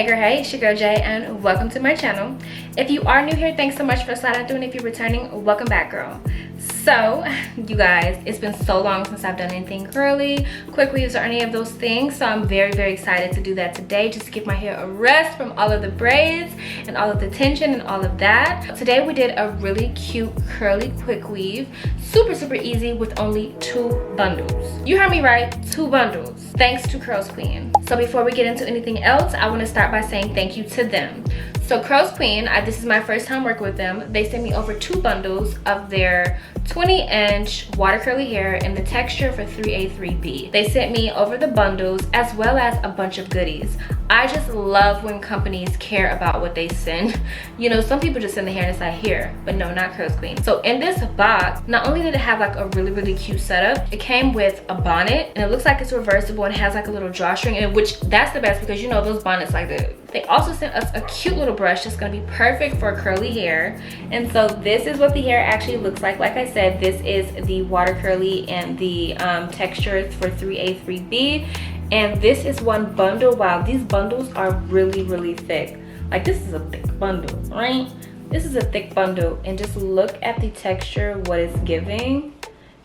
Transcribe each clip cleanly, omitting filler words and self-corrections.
girl, hey, it's your girl Jay, and welcome to my channel. If you are new here, thanks so much for sliding through, and if you're returning, welcome back, girl. So, you guys, it's been so long since I've done anything curly, quick weaves, or any of those things, so I'm very excited to do that today, just to give my hair a rest from all of the braids and all of the tension and all of that. Today we did a really cute curly quick weave, super easy, with only 2 bundles. You heard me right, 2 bundles, thanks to Curlsqueen. So before we get into anything else, I want to start by saying thank you to them. So Curlsqueen, this is my first time working with them. They sent me over 2 bundles of their 20-inch water curly hair in the texture for 3A3B. They sent me over the bundles as well as a bunch of goodies. I just love when companies care about what they send. You know, some people just send the hair and it's like, here, but no, not Curlsqueen. So in this box, not only did it have like a really cute setup, it came with a bonnet, and it looks like it's reversible and has like a little drawstring, and which that's the best because you know those bonnets like that. They also sent us a cute little brush that's gonna be perfect for curly hair. And so this is what the hair actually looks like. Like I said, this is the water curly and the textures for 3A3B. And this is one bundle. Wow, these bundles are really thick. Like, this is a thick bundle, right? This is a thick bundle, and just look at the texture, what it's giving.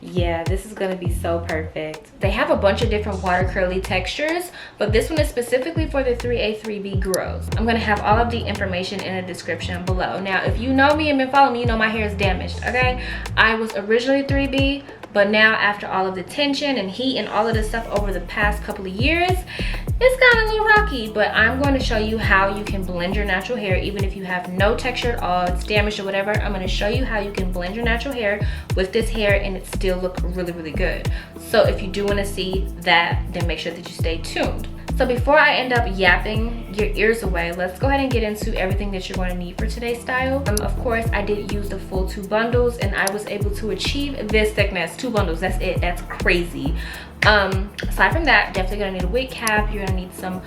Yeah, this is gonna be so perfect. They have a bunch of different water curly textures, but this one is specifically for the 3A3B girls. I'm gonna have all of the information in the description below. Now, if you know me and been following me, you know my hair is damaged, okay? I was originally 3B, but now after all of the tension and heat and all of this stuff over the past couple of years, it's gotten a little rocky. But I'm going to show you how you can blend your natural hair even if you have no texture at all, it's damaged or whatever. I'm going to show you how you can blend your natural hair with this hair and it still look really good. So if you do want to see that, then make sure that you stay tuned. So before I end up yapping your ears away, let's go ahead and get into everything that you're going to need for today's style. Of course, I did use the full 2 bundles, and I was able to achieve this thickness. 2 bundles, that's it. That's crazy. Aside from that, definitely gonna need a wig cap. You're gonna need some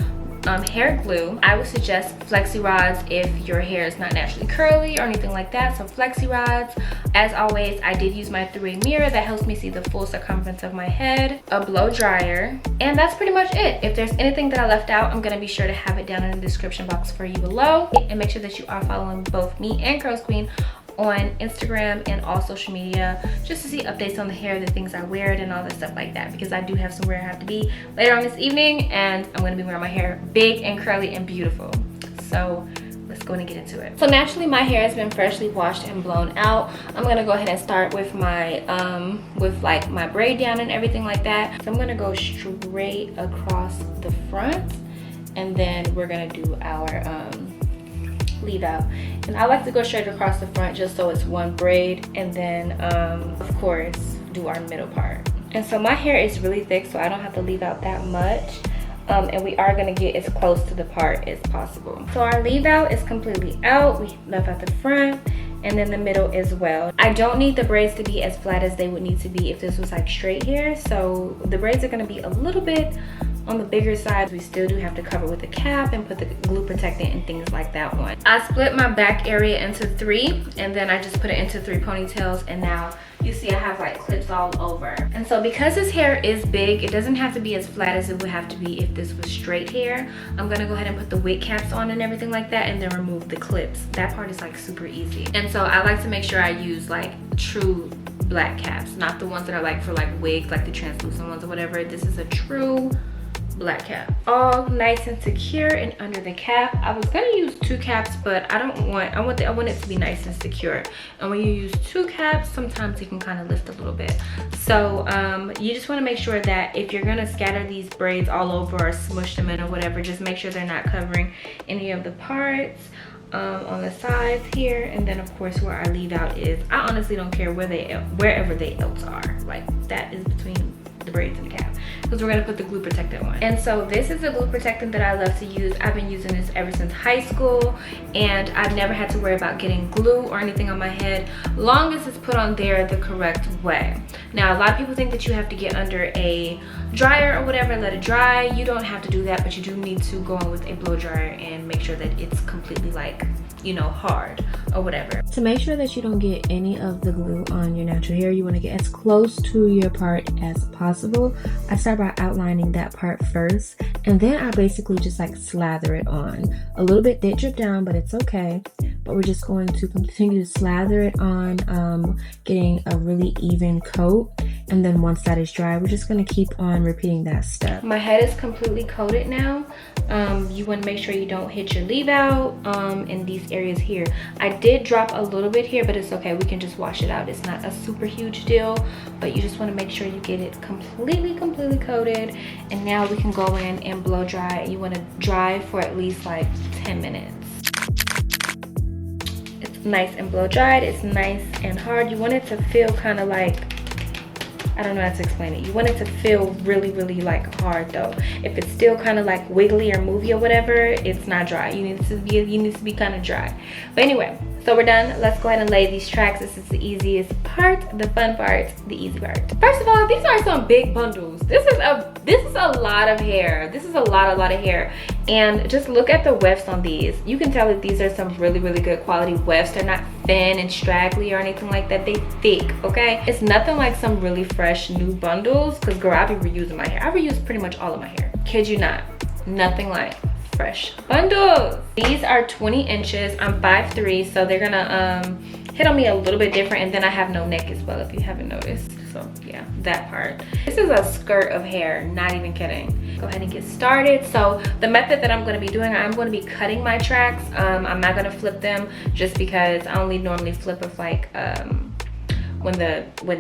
hair glue. I would suggest flexi rods if your hair is not naturally curly or anything like that. So flexi rods. As always, I did use my 3-way mirror that helps me see the full circumference of my head, a blow dryer, and that's pretty much it. If there's anything that I left out, I'm gonna be sure to have it down in the description box for you below. And make sure that you are following both me and Curlsqueen on Instagram and all social media, just to see updates on the hair, the things I wear it, and all that stuff like that, because I do have somewhere I have to be later on this evening, and I'm going to be wearing my hair big and curly and beautiful. So let's go and get into it. So naturally my hair has been freshly washed and blown out. I'm going to go ahead and start with my like my braid down and everything like that. So I'm going to go straight across the front, and then we're going to do our leave out. And I like to go straight across the front just so it's one braid, and then of course do our middle part. And so my hair is really thick, so I don't have to leave out that much, and we are going to get as close to the part as possible. So our leave out is completely out. We left out the front and then the middle as well. I don't need the braids to be as flat as they would need to be if this was like straight hair, so the braids are going to be a little bit on the bigger side. We still do have to cover with a cap and put the glue protectant and things like that on. I split my back area into 3, and then I just put it into 3 ponytails, and now you see I have like clips all over. And so because this hair is big, it doesn't have to be as flat as it would have to be if this was straight hair. I'm gonna go ahead and put the wig caps on and everything like that, and then remove the clips. That part is like super easy. And so I like to make sure I use like true black caps, not the ones that are like for like wigs, like the translucent ones or whatever. This is a true black cap, all nice and secure and under the cap. I was gonna use 2 caps, but I want it to be nice and secure. And when you use 2 caps, sometimes it can kind of lift a little bit. So you just want to make sure that if you're gonna scatter these braids all over or smush them in or whatever, just make sure they're not covering any of the parts on the sides here. And then of course where our leave out is, I honestly don't care wherever they else are. Like, that is between the braids and the cap, because we're going to put the glue protectant on. And so this is a glue protectant that I love to use. I've been using this ever since high school, and I've never had to worry about getting glue or anything on my head, long as it's put on there the correct way. Now a lot of people think that you have to get under a dryer or whatever and let it dry. You don't have to do that, but you do need to go in with a blow dryer and make sure that it's completely, like, you know, hard or whatever. To make sure that you don't get any of the glue on your natural hair, you want to get as close to your part as possible. I start by outlining that part first, And then I basically just like slather it on. A little bit did drip down, but it's okay. But we're just going to continue to slather it on, getting a really even coat. And then once that is dry, we're just going to keep on repeating that step. My head is completely coated now. You want to make sure you don't hit your leave out in these areas here. I did drop a little bit here, but it's okay. We can just wash it out. It's not a super huge deal, but you just want to make sure you get it completely coated. And now we can go in and blow dry. You want to dry for at least like 10 minutes. It's nice and blow dried. It's nice and hard. You want it to feel kind of like, I don't know how to explain it. You want it to feel really like hard though. If it's still kind of like wiggly or movie or whatever, it's not dry. You need to be kind of dry. But anyway, so we're done. Let's go ahead and lay these tracks. This is the easiest part, the fun part, the easy part. First of all, these are some big bundles. This is a lot of hair. This is a lot of hair. And just look at the wefts on these. You can tell that these are some really good quality wefts. They're not thin and straggly or anything like that. They thick, okay? It's nothing like some really fresh new bundles, because girl, I be reusing my hair. I reuse pretty much all of my hair. Kid you not. Nothing like fresh bundles. These are 20 inches. I'm 5'3", so they're gonna hit on me a little bit different, and then I have no neck as well, if you haven't noticed. So yeah, that part. This is a skirt of hair, not even kidding. Go ahead and get started. So the method that I'm going to be doing, I'm going to be cutting my tracks. I'm not going to flip them, just because I only normally flip if like when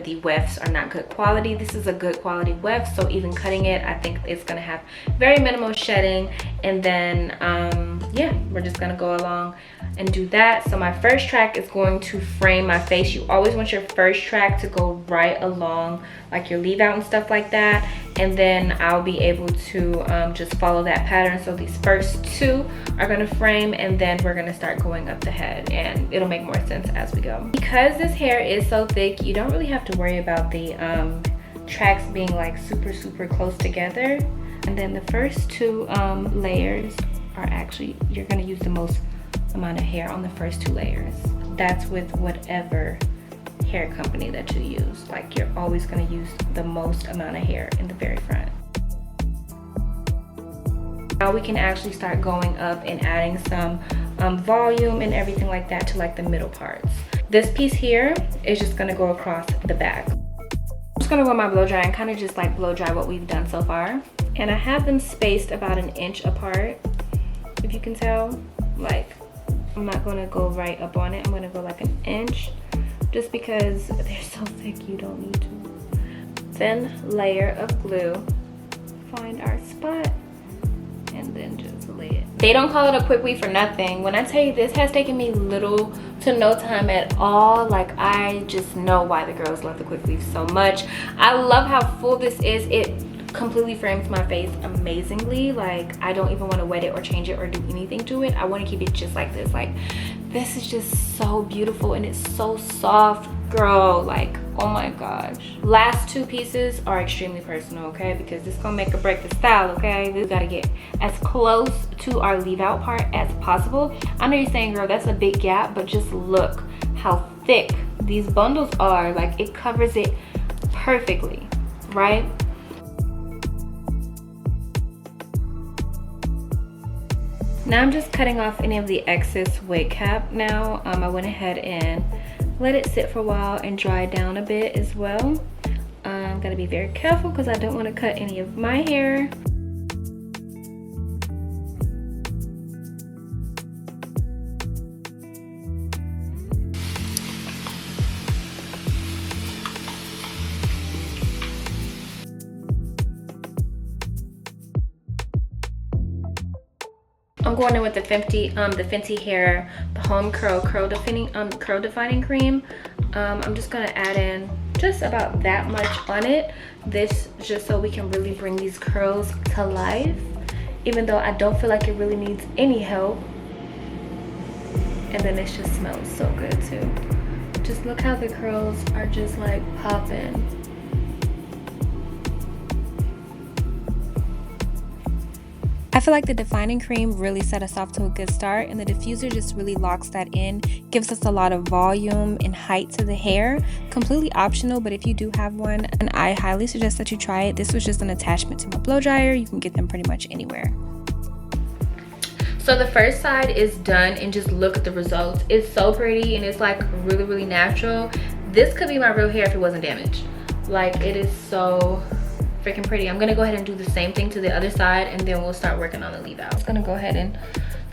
the wefts are not good quality. This is a good quality weft, so even cutting it, I think it's going to have very minimal shedding. And then yeah, we're just going to go along and do that. So my first track is going to frame my face. You always want your first track to go right along like your leave out and stuff like that, and then I'll be able to just follow that pattern. So these first two are going to frame, and then we're going to start going up the head, and it'll make more sense as we go. Because this hair is so thick, you don't really have to worry about the tracks being like super close together. And then the first two layers are actually, you're going to use the most amount of hair on the first two layers. That's with whatever hair company that you use. Like, you're always going to use the most amount of hair in the very front. Now we can actually start going up and adding some volume and everything like that to like the middle parts. This piece here is just going to go across the back. I'm just going to go my blow dry and kind of just like blow dry what we've done so far. And I have them spaced about 1 inch apart, if you can tell. Like, I'm not going to go right up on it. I'm going to go like 1 inch, just because they're so thick you don't need to. Thin layer of glue. Find our spot and then just lay it. They don't call it a quick weave for nothing. When I tell you, this has taken me little to no time at all. Like, I just know why the girls love the quick weave so much. I love how full this is. It completely frames my face amazingly. Like, I don't even want to wet it or change it or do anything to it. I want to keep it just like this. Like, this is just so beautiful, and it's so soft, girl. Like, oh my gosh. Last two pieces are extremely personal, okay, because this is gonna make or break the style, okay? We gotta get as close to our leave out part as possible. I know you're saying, girl, that's a big gap, but just look how thick these bundles are. Like, it covers it perfectly, right? Now I'm just cutting off any of the excess wig cap now. I went ahead and let it sit for a while and dry down a bit as well. I'm gonna be very careful because I don't want to cut any of my hair. I'm going in with the Fenty Hair, the Home Curl defining cream. I'm just gonna add in just about that much on it. This just so we can really bring these curls to life, even though I don't feel like it really needs any help. And then it just smells so good too. Just look how the curls are just like popping. I feel like the defining cream really set us off to a good start, and the diffuser just really locks that in, gives us a lot of volume and height to the hair. Completely optional, but if you do have one, and I highly suggest that you try it. This was just an attachment to my blow dryer. You can get them pretty much anywhere. So the first side is done, and just look at the results. It's so pretty, and it's like really, really natural. This could be my real hair if it wasn't damaged. Like, it is so freaking pretty. I'm gonna go ahead and do the same thing to the other side, and then we'll start working on the leave out. I'm just gonna go ahead and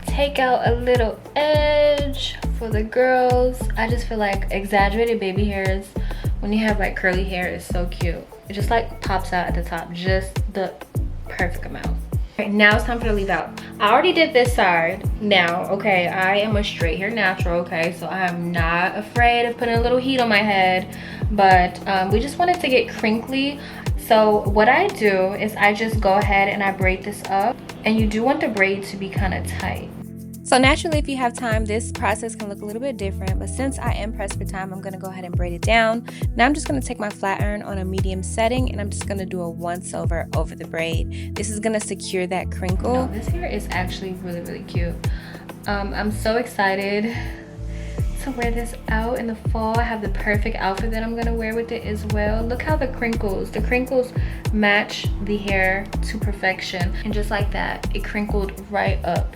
take out a little edge for the girls. I just feel like exaggerated baby hairs, when you have like curly hair, is so cute. It just like pops out at the top, just the perfect amount. All right, now it's time for the leave out. I already did this side. Now, okay, I am a straight hair natural, okay, so I am not afraid of putting a little heat on my head, but we just want it to get crinkly. So what I do is I just go ahead and I braid this up, and you do want the braid to be kind of tight. So naturally, if you have time, this process can look a little bit different, but since I am pressed for time, I'm gonna go ahead and braid it down. Now I'm just gonna take my flat iron on a medium setting, and I'm just gonna do a once over the braid. This is gonna secure that crinkle. No, this hair is actually really, really cute. I'm so excited to wear this out in the fall. I have the perfect outfit that I'm gonna wear with it as well. Look how the crinkles match the hair to perfection, and just like that, it crinkled right up.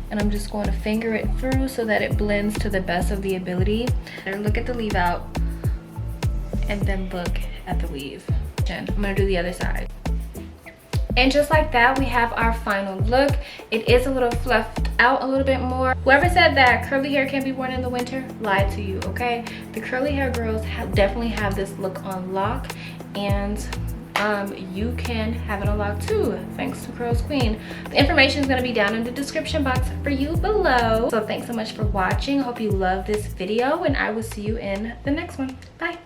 And I'm just going to finger it through so that it blends to the best of the ability. And look at the leave out, and then look at the weave. I'm gonna do the other side. And just like that, we have our final look. It is a little fluffed out a little bit more. Whoever said that curly hair can't be worn in the winter lied to you, okay? The curly hair girls definitely have this look on lock, and you can have it on lock too, thanks to Curlsqueen. The information is going to be down in the description box for you below. So thanks so much for watching. Hope you love this video, and I will see you in the next one. Bye.